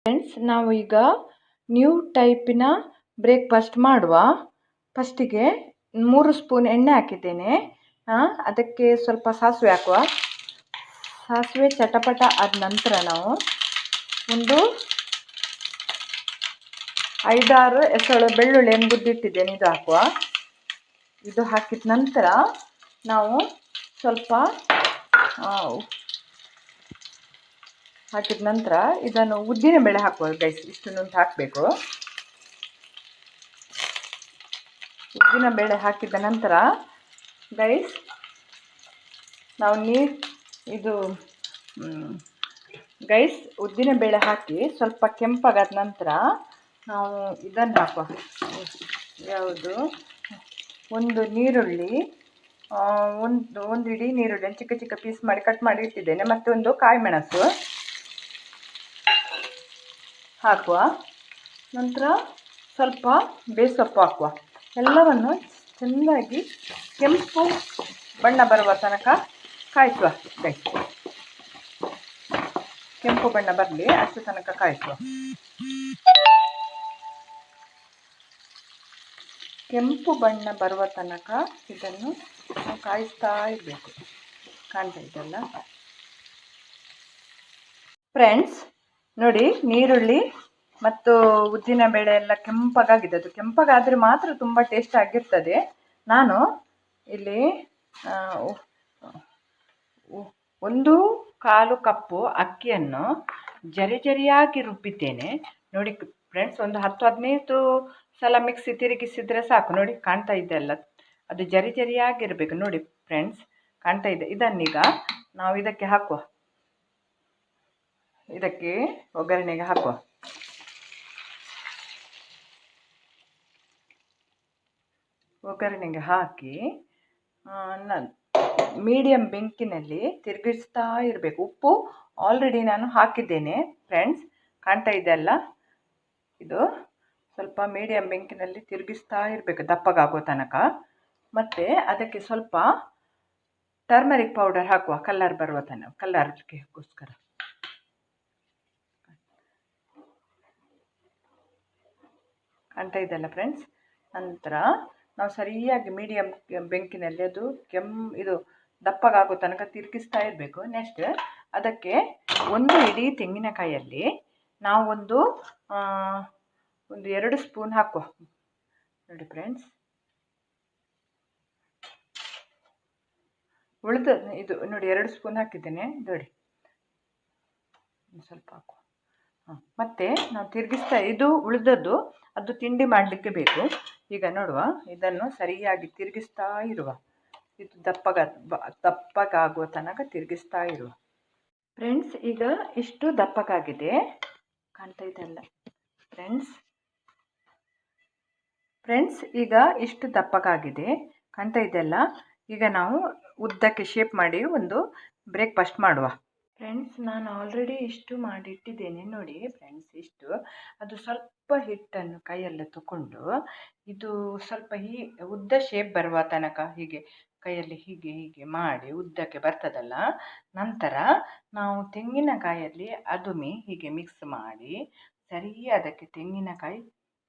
Friends, ನಾವು ಈಗ new ಟೈಪಿನ ಬ್ರೇಕ್ಫಾಸ್ಟ್ ಮಾಡುವ. ಫಸ್ಟಿಗೆ 3 ಸ್ಪೂನ್ ಎಣ್ಣೆ ಹಾಕಿದ್ದೇನೆ. ಅದಕ್ಕೆ ಸ್ವಲ್ಪ ಸಾಸಿವೆ ಹಾಕುವ. ಸಾಸಿವೆ ಚಟಪಟ ಆದ ನಂತರ ನಾವು ಒಂದು 5-6 ಎಸಳು ಬೆಳ್ಳುಳ್ಳಿಯನ್ನು ಗುದ್ದಿಟ್ಟಿದ್ದೇನೆ, ಇದು ಹಾಕುವ. ಇದು ಹಾಕಿದ ನಂತರ ನಾವು ಸ್ವಲ್ಪ ಹಾಕಿದ ನಂತರ ಇದನ್ನು ಉದ್ದಿನ ಬೇಳೆ ಹಾಕುವ ಗೈಸ್. ಇಷ್ಟನ್ನು ಹಾಕಬೇಕು. ಉದ್ದಿನ ಬೇಳೆ ಹಾಕಿದ ನಂತರ ಗೈಸ್ ನಾವು ಉದ್ದಿನ ಬೇಳೆ ಹಾಕಿ ಸ್ವಲ್ಪ ಕೆಂಪಾಗಾದ ನಂತರ ನಾವು ಇದನ್ನು ಹಾಕುವ. ಯಾವುದು, ಒಂದು ನೀರುಳ್ಳಿ, ಒಂದು ಇಡೀ ನೀರುಳ್ಳಿಯನ್ನು ಚಿಕ್ಕ ಚಿಕ್ಕ ಪೀಸ್ ಮಾಡಿ ಕಟ್ ಮಾಡಿ ಇಟ್ಟಿದ್ದೇನೆ. ಮತ್ತು ಒಂದು ಕಾಯಿ ಮೆಣಸು ಹಾಕುವ. ನಂತರ ಸ್ವಲ್ಪ ಬೇಸೊಪ್ಪು ಹಾಕುವ. ಎಲ್ಲವನ್ನು ಚೆನ್ನಾಗಿ ಕೆಂಪು ಬಣ್ಣ ಬರುವ ತನಕ ಕಾಯಿಸುವ. ಕೆಂಪು ಬಣ್ಣ ಬರಲಿ ಅಷ್ಟು ತನಕ ಕಾಯಿಸುವ. ಕೆಂಪು ಬಣ್ಣ ಬರುವ ತನಕ ಇದನ್ನು ಕಾಯಿಸ್ತಾ ಇರಬೇಕು. ಕಾಣ್ತಾ ಇದೆಯಲ್ಲ ಫ್ರೆಂಡ್ಸ್, ನೋಡಿ, ನೀರುಳ್ಳಿ ಮತ್ತು ಉದ್ದಿನ ಬೇಳೆ ಎಲ್ಲ ಕೆಂಪಗಾಗಿದೆ. ಅದು ಕೆಂಪಗಾದರೆ ಮಾತ್ರ ತುಂಬ ಟೇಸ್ಟ್ ಆಗಿರ್ತದೆ. ನಾನು ಇಲ್ಲಿ 1/4 ಕಪ್ಪು ಅಕ್ಕಿಯನ್ನು ಜರಿಯಾಗಿ ರುಬ್ಬಿದ್ದೇನೆ. ನೋಡಿ ಫ್ರೆಂಡ್ಸ್, ಒಂದು 10-15 ಸಲ ಮಿಕ್ಸಿ ತಿರುಗಿಸಿದರೆ ಸಾಕು. ನೋಡಿ, ಕಾಣ್ತಾ ಇದೆ ಅಲ್ಲ, ಅದು ಜರಿಯಾಗಿರಬೇಕು. ನೋಡಿ ಫ್ರೆಂಡ್ಸ್, ಕಾಣ್ತಾ ಇದೆ. ಇದನ್ನೀಗ ನಾವು ಇದಕ್ಕೆ ಹಾಕುವ. ಇದಕ್ಕೆ ಒಗ್ಗರಣೆಗೆ ಹಾಕುವ. ಒಗ್ಗರಣೆಗೆ ಹಾಕಿ ಮೀಡಿಯಂ ಬೆಂಕಿನಲ್ಲಿ ತಿರುಗಿಸ್ತಾ ಇರಬೇಕು. ಉಪ್ಪು ಆಲ್ರೆಡಿ ನಾನು ಹಾಕಿದ್ದೇನೆ ಫ್ರೆಂಡ್ಸ್, ಕಾಣ್ತಾ ಇದೆ ಅಲ್ಲ. ಇದು ಸ್ವಲ್ಪ ಮೀಡಿಯಂ ಬೆಂಕಿನಲ್ಲಿ ತಿರುಗಿಸ್ತಾ ಇರಬೇಕು ದಪ್ಪಗಾಗೋ ತನಕ. ಮತ್ತು ಅದಕ್ಕೆ ಸ್ವಲ್ಪ ಟರ್ಮರಿಕ್ ಪೌಡರ್ ಹಾಕುವ, ಕಲರ್ ಬರುವ ತನಕ, ಕಲರ್ಗೋಸ್ಕರ. ಕಾಣ್ತಾ ಇದೆಯಲ್ಲ ಫ್ರೆಂಡ್ಸ್. ನಂತರ ನಾವು ಸರಿಯಾಗಿ ಮೀಡಿಯಂ ಬೆಂಕಿನಲ್ಲಿ ಅದು ಇದು ದಪ್ಪಗಾಗೋ ತನಕ ತಿರುಗಿಸ್ತಾ ಇರಬೇಕು. ನೆಕ್ಸ್ಟ್ ಅದಕ್ಕೆ ಒಂದು ಇಡೀ ತೆಂಗಿನಕಾಯಲ್ಲಿ ನಾವು ಒಂದು 2 ಸ್ಪೂನ್ ಹಾಕುವ. ನೋಡಿ ಫ್ರೆಂಡ್ಸ್, ಇದು ನೋಡಿ 2 ಸ್ಪೂನ್ ಹಾಕಿದ್ದೇನೆ. ನೋಡಿ, ಸ್ವಲ್ಪ ಹಾಕುವ. ಮತ್ತು ನಾವು ತಿರುಗಿಸ್ತಾ, ಇದು ಉಳಿದದ್ದು ಅದು ತಿಂಡಿ ಮಾಡಲಿಕ್ಕೆ ಬೇಕು. ಈಗ ನೋಡುವ, ಇದನ್ನು ಸರಿಯಾಗಿ ತಿರುಗಿಸ್ತಾ ಇರುವ. ಇದು ದಪ್ಪಗಾಗುವ ತನಕ ತಿರುಗಿಸ್ತಾ ಇರುವ. ಫ್ರೆಂಡ್ಸ್, ಈಗ ಇಷ್ಟು ದಪ್ಪಗಾಗಿದೆ. ಕಾಣ್ತಾ ಇದೆಯಲ್ಲ ಫ್ರೆಂಡ್ಸ್, ಈಗ ಇಷ್ಟು ದಪ್ಪಗಾಗಿದೆ. ಕಾಣ್ತಾ ಇದೆಯಲ್ಲ. ಈಗ ನಾವು ಉದ್ದಕ್ಕೆ ಶೇಪ್ ಮಾಡಿ ಒಂದು ಬ್ರೇಕ್ಫಾಸ್ಟ್ ಮಾಡುವ. ಫ್ರೆಂಡ್ಸ್, ನಾನು ಆಲ್ರೆಡಿ ಇಷ್ಟು ಮಾಡಿಟ್ಟಿದ್ದೇನೆ. ನೋಡಿ ಫ್ರೆಂಡ್ಸ್, ಇಷ್ಟು. ಅದು ಸ್ವಲ್ಪ ಹಿಟ್ಟನ್ನು ಕೈಯಲ್ಲೇ ತಗೊಂಡು ಇದು ಸ್ವಲ್ಪ ಉದ್ದ ಶೇಪ್ ಬರುವ ತನಕ ಹೀಗೆ ಕೈಯಲ್ಲಿ ಹೀಗೆ ಮಾಡಿ ಉದ್ದಕ್ಕೆ ಬರ್ತದಲ್ಲ. ನಂತರ ನಾವು ತೆಂಗಿನಕಾಯಲ್ಲಿ ಅದುಮಿ ಹೀಗೆ ಮಿಕ್ಸ್ ಮಾಡಿ ಅದಕ್ಕೆ ತೆಂಗಿನಕಾಯಿ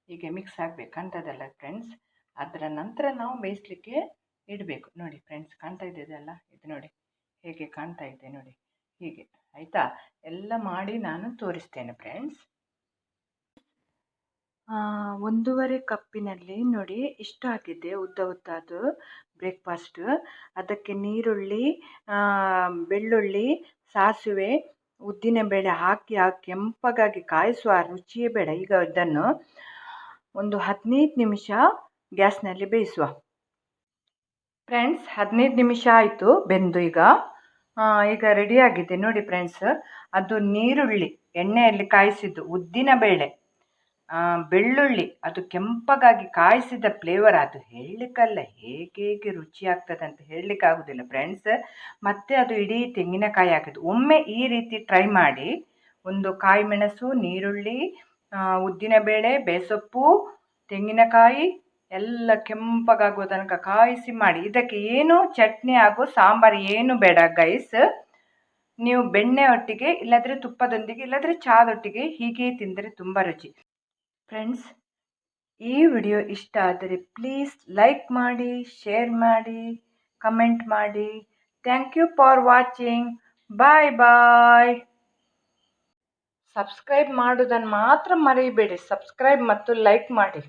ಹೀಗೆ ಮಿಕ್ಸ್ ಆಗಬೇಕು. ಕಾಣ್ತದಲ್ಲ ಫ್ರೆಂಡ್ಸ್. ಅದರ ನಂತರ ನಾವು ಬೇಯಿಸಲಿಕ್ಕೆ ಇಡಬೇಕು. ನೋಡಿ ಫ್ರೆಂಡ್ಸ್, ಕಾಣ್ತಾ ಇದೆಯಲ್ಲ, ಇದು ನೋಡಿ ಹೇಗೆ ಕಾಣ್ತಾ ಇದೆ. ನೋಡಿ ಹೀಗೆ, ಆಯಿತಾ? ಎಲ್ಲ ಮಾಡಿ ನಾನು ತೋರಿಸ್ತೇನೆ ಫ್ರೆಂಡ್ಸ್. 1.5 ಕಪ್ಪಿನಲ್ಲಿ ನೋಡಿ ಇಷ್ಟು ಹಾಕಿದ್ದೆ, ಉದ್ದದ್ದು ಬ್ರೇಕ್ಫಾಸ್ಟ್. ಅದಕ್ಕೆ ನೀರುಳ್ಳಿ, ಬೆಳ್ಳುಳ್ಳಿ, ಸಾಸಿವೆ, ಉದ್ದಿನಬೇಳೆ ಹಾಕಿ ಕೆಂಪಗಾಗಿ ಕಾಯಿಸುವ ರುಚಿಯೇ ಬೇಡ. ಈಗ ಇದನ್ನು ಒಂದು 15 ನಿಮಿಷ ಗ್ಯಾಸ್ನಲ್ಲಿ ಬೇಯಿಸುವ. ಫ್ರೆಂಡ್ಸ್, 15 ನಿಮಿಷ ಆಯಿತು ಬೆಂದು. ಈಗ ರೆಡಿಯಾಗಿದೆ ನೋಡಿ ಫ್ರೆಂಡ್ಸ್. ಅದು ನೀರುಳ್ಳಿ ಎಣ್ಣೆಯಲ್ಲಿ ಕಾಯಿಸಿದ್ದು, ಉದ್ದಿನಬೇಳೆ, ಬೆಳ್ಳುಳ್ಳಿ, ಅದು ಕೆಂಪಗಾಗಿ ಕಾಯಿಸಿದ ಫ್ಲೇವರ್. ಅದು ಹೇಳಲಿಕ್ಕಲ್ಲ, ಹೇಗೆ ರುಚಿ ಆಗ್ತದೆ ಅಂತ ಹೇಳಲಿಕ್ಕಾಗೋದಿಲ್ಲ ಫ್ರೆಂಡ್ಸ್. ಮತ್ತು ಅದು ಇಡೀ ತೆಂಗಿನಕಾಯಿ ಹಾಕಿದ್ದು. ಒಮ್ಮೆ ಈ ರೀತಿ ಟ್ರೈ ಮಾಡಿ. ಒಂದು ಕಾಯಿ ಮೆಣಸು, ನೀರುಳ್ಳಿ, ಉದ್ದಿನಬೇಳೆ, ಬೇಸೊಪ್ಪು, ತೆಂಗಿನಕಾಯಿ ಎಲ್ಲ ಕೆಂಪಗಾಗುವ ತನಕ ಕಾಯಿಸಿ ಮಾಡಿ. ಇದಕ್ಕೆ ಏನು ಚಟ್ನಿ ಹಾಗೂ ಸಾಂಬಾರು ಏನು ಬೇಡ ಗೈಸ್. ನೀವು ಬೆಣ್ಣೆ ಒಟ್ಟಿಗೆ ಇಲ್ಲಾಂದರೆ ತುಪ್ಪದೊಂದಿಗೆ ಇಲ್ಲಾಂದರೆ ಚಹಾದೊಟ್ಟಿಗೆ ಹೀಗೆ ತಿಂದರೆ ತುಂಬ ರುಚಿ. ಫ್ರೆಂಡ್ಸ್, ಈ ವಿಡಿಯೋ ಇಷ್ಟ ಆದರೆ ಪ್ಲೀಸ್ ಲೈಕ್ ಮಾಡಿ, ಶೇರ್ ಮಾಡಿ, ಕಮೆಂಟ್ ಮಾಡಿ. Thank you for watching. Bye bye. Subscribe ಮಾಡೋದನ್ನು ಮಾತ್ರ ಮರೆಯಬೇಡಿ. ಸಬ್ಸ್ಕ್ರೈಬ್ ಮತ್ತು ಲೈಕ್ ಮಾಡಿ.